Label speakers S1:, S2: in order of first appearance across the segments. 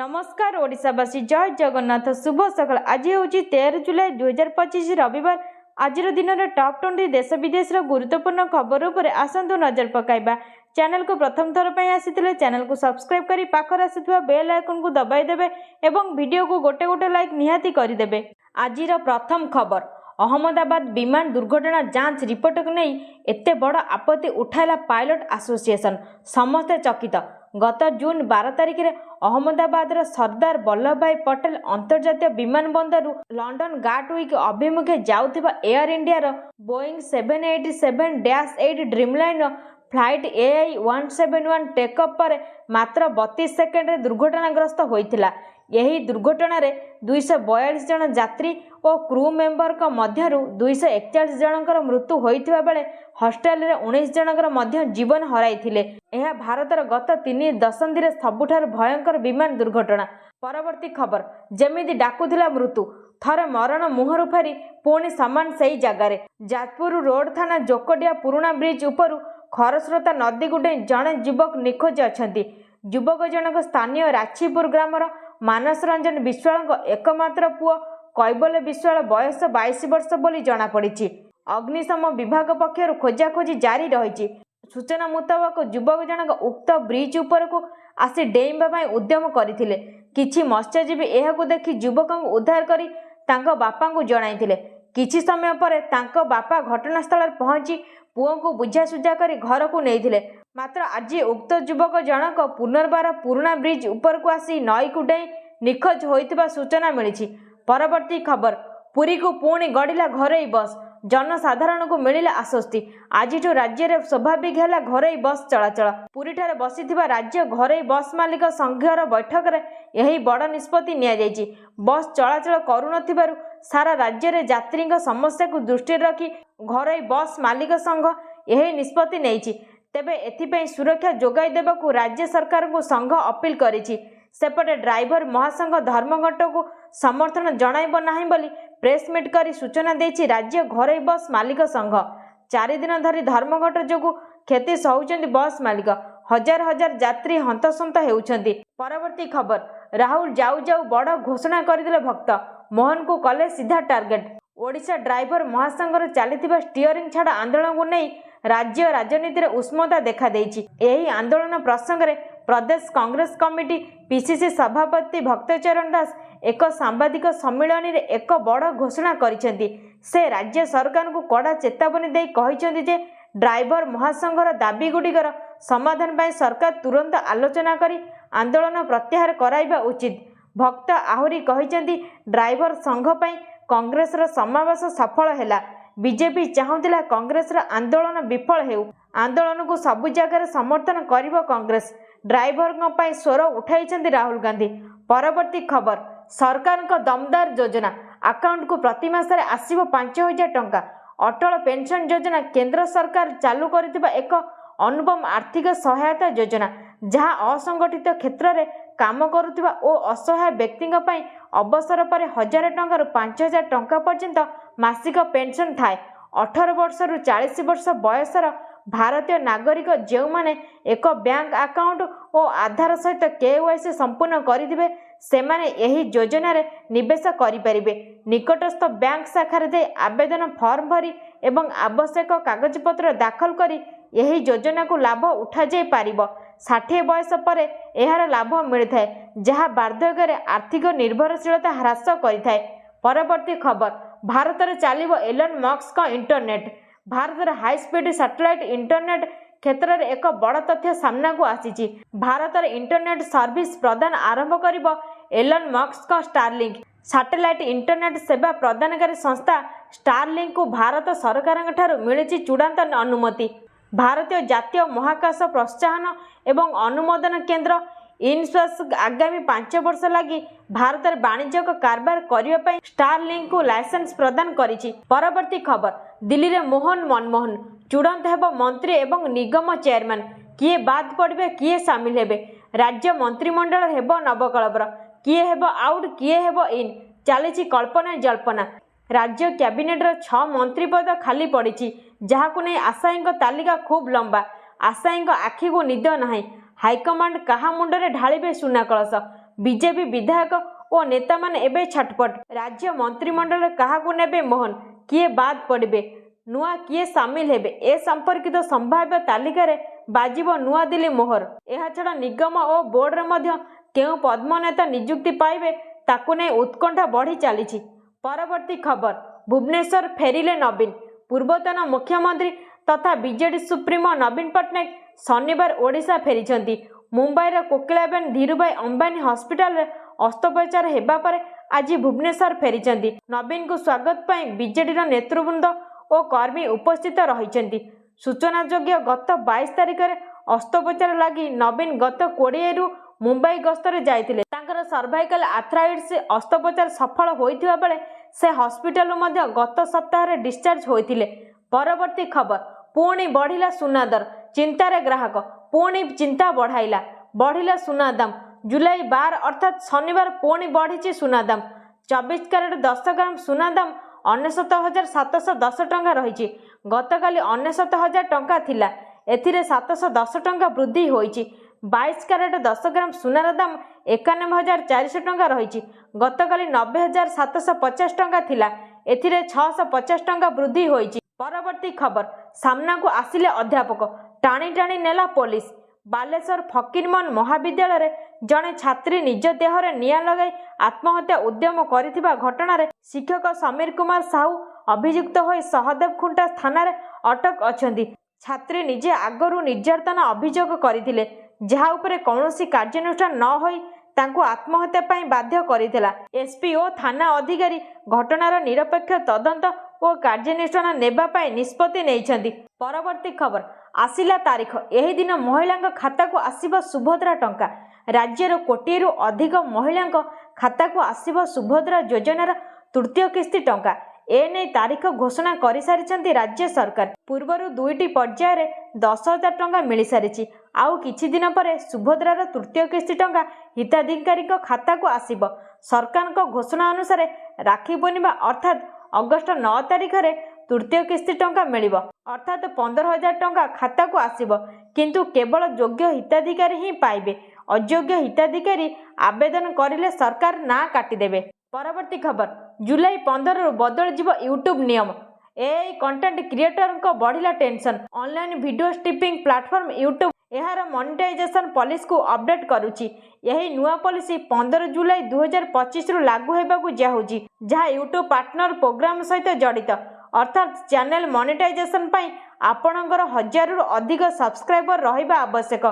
S1: नमस्कार ओडिशावासी जय जगन्नाथ शुभ सकाल। आज हूँ 13 जुलाई 2025 रविवार। आज दिन टॉप 20 देश विदेश गुरुत्वपूर्ण खबर उपर आसतु नजर पकाइबा। चैनल को प्रथम थर पर आसी चैनल को सब्सक्राइब करी पाखर आसुवा बेल आइकन को दबाई देबे एवं वीडियो को गोटे गोटे लाइक निहाती करदेबे। आज प्रथम खबर अहमदाबाद विमान दुर्घटना जांच रिपोर्ट को नहीं एते बड़ आपत्ति उठाइला पायलट एसोसिएशन। समस्ते चकित। गत जून 12 तारिख में अहमदाबाद सरदार वल्लभ भाई पटेल अंतर्जातीय विमान बंदर लंडन गाटविक अभिमुखे जाउथिबा Air India Boeing 787-8 Dreamliner flight AI-171 take up पर मात्र 32 सेकेंड दुर्घटनाग्रस्त होइथिला। यही दुर्घटना 242 जन यात्री और क्रू मेंबर मध्यरु 241 जनकर मृत्यु होइथिबा बेले हॉस्टेल रे 19 जनकर मध्य जीवन हराइथिले। यह भारतर गत 3 दशंधि रे सबुठार भयंकर विमान दुर्घटना। परवर्ती खबर जेमिति डाकुथिला मृत्यु थरे मरण मुहरु फेरी पुणी सामान सही जगार। जाजपुर रोड थाना जोकडिया पुराणा ब्रिज उपरु खरस्रोता नदी गुडे जड़े युवक निखोज अछंती। युवक जनक स्थानीय राछीपुर ग्रामर मानस रंजन विश्वाल एकमात्र पुओ कैबल विश्वाल बयस 22 वर्ष बोली जना पड़ी। अग्निशम विभाग पक्षर खोजाखोजी जारी रही। सूचना मुताबक युवक जनक उक्त ब्रिज उपर को आसी डेइबा उद्यम करथिले। किछि मत्स्यजीवी एहाकु देखि युवक उद्धार करी तांको बापा को जणाइथिले। किछि समय पर तांको बापा घटनास्थल पहुंची पुओ को बुझासुझा कर घर को नहीं। मात्र आज उक्त युवक जनक पुनर्बार पुराणा ब्रिज उपर को आसी नई को डेई निखोज होइतिबा सूचना मिली। परवर्ती खबर पुरी को पुणी गड़िला घरोई बस जनसाधारण को मिलिला आश्वस्ति। आज राज्य में स्वाभाविक है घरोई बस चलाचल। पुरी ठारे बसिथिबा राज्य घरोई बस मालिक संघर बैठक में यही बड़ निष्पत्ति नियाଯାଇଛି। बस चलाचल करुनथिबारु सारा राज्य में यात्री समस्या को दृष्टि रखी घरोई बस मालिक संघ यही निष्पत्ति नेइछि। तेबे एथिपई सुरक्षा जोगाई देबाकू राज्य सरकार को संघ अपील करिछि। सेपटे ड्राइवर महासंघ धर्मघट को समर्थन जणाइब नाही बोली प्रेसमिट करी सूचना देछि राज्य घरोई बस मालिक संघ। 4 दिन धरी धर्मघट जोगु क्षति सहुचंदी बस मालिक। हजार हजार यात्री हंतसंत हेउछंती। परवर्ती खबर राहुल जाऊ जाऊ बड़ घोषणा करदिले भक्त मोहन को कले सीधा टार्गेट। ओडिशा ड्राइवर महासंघर चलीथिबा स्टीयरिंग छाड़ आंदोलन को नहीं राज्य राजनीति में उष्मता देखा देछि। एही आंदोलन प्रसंग में प्रदेश कांग्रेस कमिटी पीसीसी सभापति भक्तचरण दास एक सांबादिक सम्मेलन में एक बड़ घोषणा करिसेंती। से राज्य सरकार को कड़ा चेतावनी दे कहिसेंती जे ड्राइवर महासंघर दाबी गुड़िकर समाधान पाई सरकार तुरंत आलोचना करी आंदोलन प्रत्याहार कराइबा उचित। भक्त आहुरी कहिसेंती ड्राइवर संघ पाई कांग्रेस समावेश सफल हैला। बीजेपी चाहूला कांग्रेस आंदोलन विफल हेउ। आंदोलन को सबु जगह समर्थन करिबो कांग्रेस। ड्राइवर स्वर उठाई राहुल गांधी। परवर्ती खबर सरकार का दमदार योजना अकाउंट को प्रति मासरे आसीबो 5000 टंका। अटल पेंशन योजना केंद्र सरकार चालू करथिबा एक अनुपम आर्थिक सहायता योजना जहां असंगठित क्षेत्र में काम करुथिबा ओ असहाय व्यक्ति अवसर पर 1000 टंका 5000 टंका पर्यंत मासिक पेंशन थाए। 18 वर्ष रु 40 वर्ष बयसर भारतीय नागरिक जो माने एक बैंक अकाउंट और आधार सहित KYC संपूर्ण करिदिबे सेमाने एही योजना रे निवेश करिपारिबे। निकटस्थ बैंक शाखा दे आवेदन फॉर्म भरी एवं आवश्यक कागजपत्र दाखल करी यही योजना को लाभ उठा जाय पारिबो। 60 बयस पर एहार लाभ मिलता है जहाँ वार्धक्य आर्थिक निर्भरशीलता ह्रास करिथाय। परवर्ती खबर भारत में चलिबो एलन मस्क का इंटरनेट। भारत में हाई स्पीड सैटेलाइट इंटरनेट क्षेत्र में एक बड़ तथ्य सामना को आसी। भारत में इंटरनेट सर्विस प्रदान आरंभ करिबो एलन मस्क का स्टारलिंक। सैटेलाइट इंटरनेट सेवा प्रदानकारी संस्था स्टारलिंक को भारत सरकार ठारू मिली चूड़ांत अनुमति। भारतीय जातीय महाकाश प्रोत्साहन एवं अनुमोदन केंद्र इनस्पेस आगामी 5 वर्ष लगी भारत में वाणिज्यिक कारबार करने स्टारलिंक को लाइसेंस प्रदान करिछि। परवर्ती खबर दिल्ली में मोहन मनमोहन चूड़ांत हेबो मंत्री एवं निगम चेयरमैन। किए बाद पड़े किए सामिल हेबे राज्य मंत्रिमंडल हेबो नवकलबर। किए हेबो आउट किए हेबो इन चली कल्पना जल्पना। राज्य कैबिनेट 6 मंत्री पद खाली पड़ी जहां नहीं आशायी तालिका खूब लंबा। आशायी आखि को निद ना हाइकमांड कहा मुंडरे ढालिबे सुना कलश। बीजेपी विधायक और नेता माने एबे छटपट। राज्य मंत्रिमंडल काहाकू नेबे मोहन, किए बाद पड़े, नुआ किए सामिल हेबे ए संपर्कित संभाव्य तालिकार बाजिब नुआ दिल्ली मोहर। एहा छड़ा निगम और बोर्ड रे मध्य केउ पद्मनेता नियुक्ति पाइबे ताकू नै उत्कंठा बढ़ी चली। परवर्ती खबर, भुवनेश्वर फेरिले नवीन। पूर्वतन मुख्यमंत्री तथा बीजेडी सुप्रीमो नवीन पट्टनायक शनिवार ओडिशा फेरी। मुंबईर कोकिलाबेन धीरुभाई अंबानी हॉस्पिटल रे अस्त्रोपचार हेबा परे आज भुवनेश्वर फेरी। नवीन को स्वागत पाई बीजेडी नेतृवृंद और कर्मी उपस्थित रही। सूचनायोग्य गत 22 तारिख में अस्त्रोपचार लगी नवीन गत 20 रु मुंबई गस्तर जाइतिले। तांकर सर्वाइकल आर्थराइटिस अस्त्रोपचार सफल होइथिबा बेले से हॉस्पिटल मध्य गत सप्ताह रे डिस्चार्ज होइतिले। परवर्ती खबर, पुणी बढ़िला सुना दर, चिंतार ग्राहक पुणी चिंता बढ़ाइला सुना दाम। जुलाई 12 अर्थात शनिवार पुणी बढ़ी सुना दाम। 24 कैरेट 10 ग्राम सुना दाम 99,710 टंका रही। गतकाली 99,000 टंका थिला, एथिरे 710 टंका वृद्धि होइछि। 22 कैरेट 10 ग्राम सुनार दाम 91,400 टंका रही। गतकाली 90,750 टंका थिला, एथिरे 650 टंका वृद्धि होइछि। परवर्ती खबर, सामना को आसिले अध्यापक, टाणी टाणी नेला पुलिस। बालेश्वर फकीरमोहन महाविद्यालय रे जड़े छात्री निज देहरे निया लगाई आत्महत्या उद्यम करिथिबा घटना शिक्षक समीर कुमार साहू अभियुक्त होई सहदेव खुंटा थाना रे अटक अछंती। छात्री निजे आगरू निर्यातना अभियोग करथिले, जहा उपरे कौनसी कार्यानुष्ठान न होई तांको आत्महत्या पाई बाध्य करिथिला। एसपी ओ थाना अधिकारी घटनार निरपेक्ष तदंत और कार्यानुष्ठान नेबा पाई निष्पत्ति नेइछंती। परवर्ती खबर, आसिला तारीख, एही दिन महिला खाता को आसीबो सुभद्रा टंका। राज्यर कोटिरु अधिक महिला खाता को आसीबो सुभद्रा योजनार तृतीय किस्ती टंका। एने तारीख घोषणा कर सारी राज्य सरकार। पूर्वर 2टी पर्यायर 10,000 टंका मिल सारी। आउ किछि दिन पर सुभद्रार तृतीय किस्ती टंका हिताधिकारी खाता को आसीबो। सरकार घोषणा अनुसार राखी पूर्णिमा अर्थात अगस्ट 9 तारिख रे तृतीय किस्ती टंका मिलिबो, अर्थात 15,000 टंका खाता को आसीबो, किंतु केवल योग्य हिताधिकारी ही पाइबे। अयोग्य हिताधिकारी आवेदन करिले सरकार ना काटिदेबे। परवर्ती खबर, जुलाई 15 रु बदल जीव यूट्यूब नियम। एआई कंटेंट क्रिएटर को बढ़िला टेंशन। Online video streaming platform YouTube एहार मोनेटाइजेशन पॉलिसी को अपडेट करुची। यही नुआ पॉलिसी 15 जुलाई 2025 रु लागू हेबाकू जाउची, जहा यूट्यूब पार्टनर प्रोग्राम सहित जड़ित। अर्थात चैनल मोनेटाइजेशन पाई आपणकर 1000 रु अधिक सब्सक्राइबर रहिबा आवश्यक।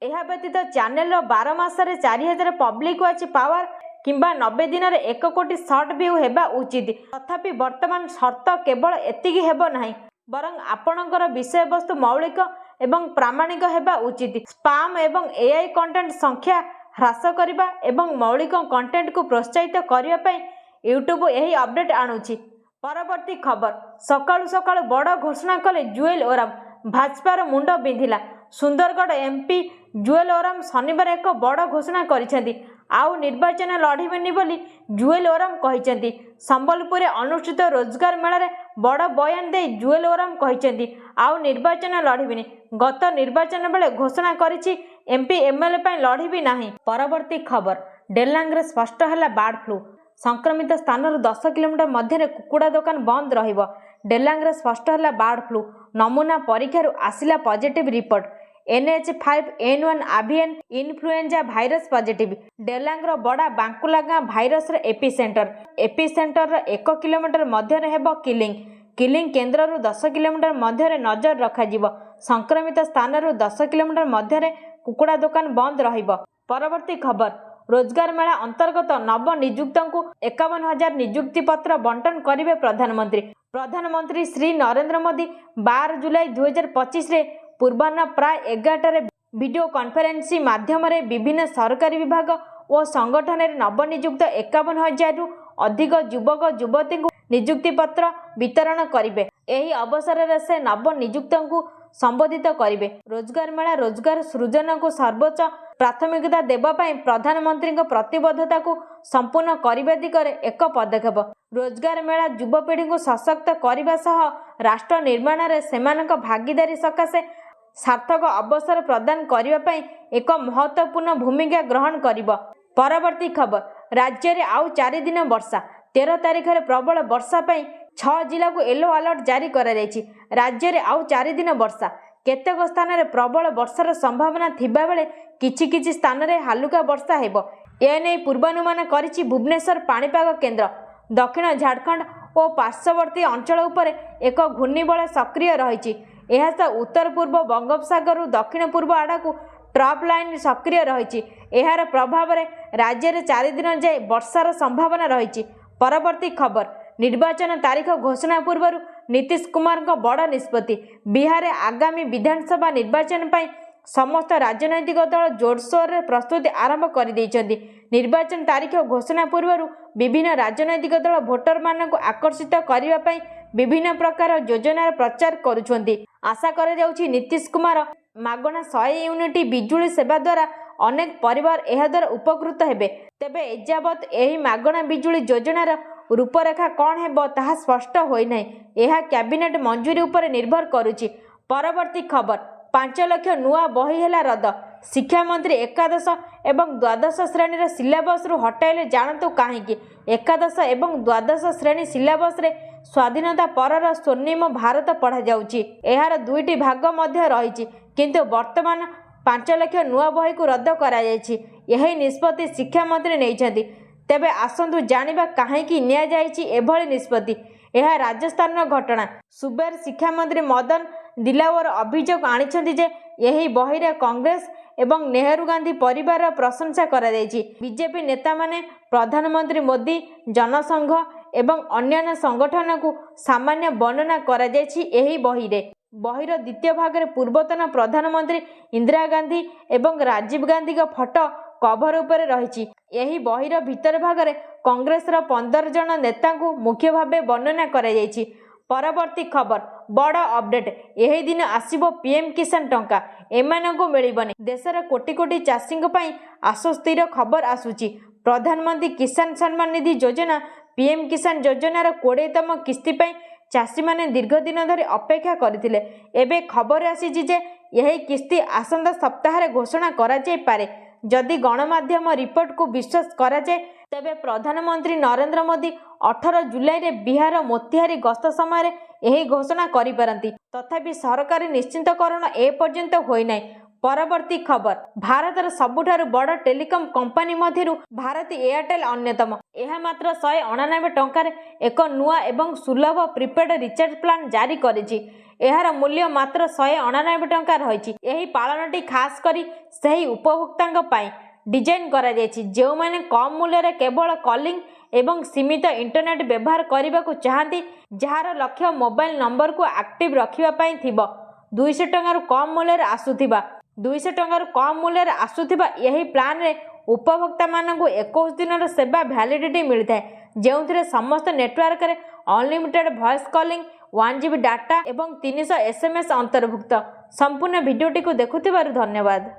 S1: एहा व्यतीत चैनल 12 मासरे 4000 पब्लिक वाच पावर किंबा 90 दिन रे 1 कोटी शॉर्ट व्यू हेबा उचित। तथापि वर्तमान शर्त केवल एतिकी हेबो नाही, बरं आपणकर विषय वस्तु मौलिक एवं प्रामाणिक हेबा उचित। स्पाम एवं एआई कंटेंट संख्या ह्रास करबा एवं मौलिक कंटेंट को प्रोत्साहित करबा पई यूट्यूब एही अपडेट आणुची। परवर्ती खबर, सकाळु सकाळु बड़ घोषणा कले जुएल ओराम। भाजपार मुंड बिंधिला। सुंदरगढ़ एमपी जुएल ओराम शनिवार एक बड़ घोषणा करिसेंती। आउ निर्वाचन लड़िबेनी बोली जुएल ओराम कहिसेंती। संबलपुर अनुष्ठित रोजगार मेला रे बड़ बयान दे जुएल ओराम कहिसेंती आउ निर्वाचन लड़िबेनी। गत निर्वाचन बेले घोषणा करिछि एमपी एमएलए पई लड़िबी नाही। परवर्ती खबर, डेलांग स्पष्ट है बार्ड फ्लू। संक्रमित स्थान 10 किलोमीटर मध्य कुकुड़ा दुकान बंद रहिबो। डेलांग स्पष्ट है बार्ड फ्लू। नमूना परीक्षार आसिला positive report. NH5N1 avian influenza virus positive. डेलांगर बड़ा बांकुला भाइरस एपिसेंटर 1 किलोमीटर मध्य हेबो किलिंग केन्द्र 10 किलोमीटर मध्य नजर रखाजिबो। संक्रमित स्थान 10 किलोमीटर मध्य कुकुड़ा दुकान बंद रहिबो। परवर्ती खबर, रोजगार मेला अंतर्गत नव नियुक्त 51,000 नियुक्ति पत्र बंटन करेंगे प्रधानमंत्री श्री नरेंद्र मोदी 12 जुलाई 2025 रे पूर्वाह्न प्राय 11टार वीडियो कॉन्फ्रेंसिंग माध्यम विभिन्न सरकारी विभाग और संगठन में नवनियुक्त 51,000 रु अधिक युवक युवती नियुक्ति पत्र वितरण करेंगे। यही अवसर में से नवनियुक्त संबोधित करेंगे। रोजगार मेला रोजगार सृजन को सर्वोच्च प्राथमिकता देवाई प्रधानमंत्री प्रतिबद्धता को संपूर्ण करने दिगरे एक पदक्षेप। रोजगार मेला युवपीढ़ी को सशक्त करने सह राष्ट्र निर्माण में सेमानक भागीदारी सकाशे सार्थक अवसर प्रदान करने एक महत्वपूर्ण भूमिका ग्रहण करिब। परवर्ती खबर राज्य में आउ 4 दिन वर्षा 13 तारिख में प्रबल वर्षा पर 6 जिला को येलो अलर्ट जारी कर राज्य में आउ 4 दिन वर्षा केतेक स्थान में प्रबल वर्षार संभावना थिबा बेले किछि स्थान में हालुका वर्षा हेबो। एने पूर्वानुमान करिछि भुवनेश्वर पाणीपाग केन्द्र। दक्षिण झारखंड और पार्श्ववर्ती अंचल उपर एक घूर्णिबलय सक्रिय रही। उत्तर पूर्व बंगोपसागर दक्षिण पूर्व आड़ को ट्रफ लाइन सक्रिय रही। यार प्रभाव में राज्य में 4 दिन जाए वर्षार संभावना रही। परवर्ती खबर निर्वाचन तारीख घोषणा पूर्व नीतीश कुमार बड़ निष्पत्ति। बिहार आगामी विधानसभा निर्वाचन पर समस्त राजनैतिक दल जोरसोर रे प्रस्तुति आरंभ कर देइछन्ति। निर्वाचन तारीख घोषणा पूर्व विभिन्न राजनैतिक दल भोटर मानक आकर्षित करने पर विभिन्न प्रकार योजनार प्रचार करुछन्ति। आशा कर जाउछि नीतीश कुमार मागणा 100 यूनिट बिजुली सेवा द्वारा अनेक परिवार एहा द्वारा उपकृत हेबे। तेबे एजावत एही मागणा बिजुली योजनार रूपरेखा कौन हेबो ताहा स्पष्ट होई नै। एहा कैबिनेट मंजूरी उपर निर्भर करुछि। परवर्ती खबर 5 लाख नुआ बही हेला रद्द। शिक्षा मंत्री एकादश एवं द्वादश श्रेणी सिलेबस रु हटाइले जानतु कहीं। एकादश एवं द्वादश श्रेणी सिलेबस रे स्वाधीनता परर स्वर्णिम भारत पढ़ा जाउछि। एहार 2टी भाग मध्य रहिछि किंतु वर्तमान 5 लाख नुआ बही को रद्द करा जायछि। यही निष्पत्ति शिक्षा मंत्री नेइछन्ति। तेबे आसंतु जानिबा काहेकि निया जायछि एभଳି निष्पत्ति। यह राजस्थान घटना। सुबेर शिक्षा मंत्री मदन दिलावर अभियोग आनिछन्ति जे यही बही रे कांग्रेस एवं नेहरू गांधी परिवार प्रशंसा करा जायछि। बीजेपी नेता माने प्रधानमंत्री मोदी जनसंघ एवं अन्य संगठन को सामान्य वर्णना करा जायछि। यही बही रे बहीर द्वितीय भाग में पूर्वतन प्रधानमंत्री इंदिरा गांधी एवं राजीव गांधी का फोटो कभर उपर रही। यही बहीर भितर भाग में कांग्रेस 15 जन नेता को मुख्य भाव वर्णना करा जायछि। परवर्ती खबर बड़ अपडेट यही दिन आसीबो पीएम किसान टंका एमानंको मिलिबनी। देशर कोटी कोटी चाषी आश्वस्तिर खबर आसुची। प्रधानमंत्री किसान सम्मान निधि योजना पीएम किसान योजनार 20तम किस्ती पर चाषी माने दीर्घ दिन धरी अपेक्षा करथिले। एबे खबर आसीछि जे यही किस्ती आसंता सप्ताह घोषणा करा जाय पारे। जदि गणमाध्यम रिपोर्ट को विश्वास करा जाए तेबे प्रधानमंत्री नरेंद्र मोदी 18 जुलाई रे बिहार मोतिहारी गस्त समय यही घोषणा करिपारंती। तथापि सरकारी निश्चितकरण ए पर्यंत होई नै। परवर्ती खबर भारतर सबुठारु बड़ टेलीकॉम कंपनी मध्यरु भारती एयरटेल अन्यतम। यह मात्र 199 टंकार एक नुआ एवं सुलभ प्रीपेड रिचार्ज प्लान जारी करिछि। एहार मूल्य मात्र 199 टंका रही। यही पालनटी खास करी सही उपभोक्तांक पाई डिजाइन करा जायछि जो माने कम मूल्य रे केवल कॉलिंग एवं सीमित इंटरनेट व्यवहार करने को चाहती जार लक्ष्य मोबाइल नंबर को एक्टिव रखिबा पई थिबो। 200 टंकार कम मूल्य आसुथिबा 200 टंकार कम मूल्य आसुथिबा यही प्लान रे उपभोक्ता मानक 21 दिन सेवा वैलिडिटी मिलता है जो समस्त नेटवर्क रे unlimited voice calling 1 GB data एवं 300 SMS अंतर्भुक्त। संपूर्ण वीडियोटी को देखुथिबारु धन्यवाद।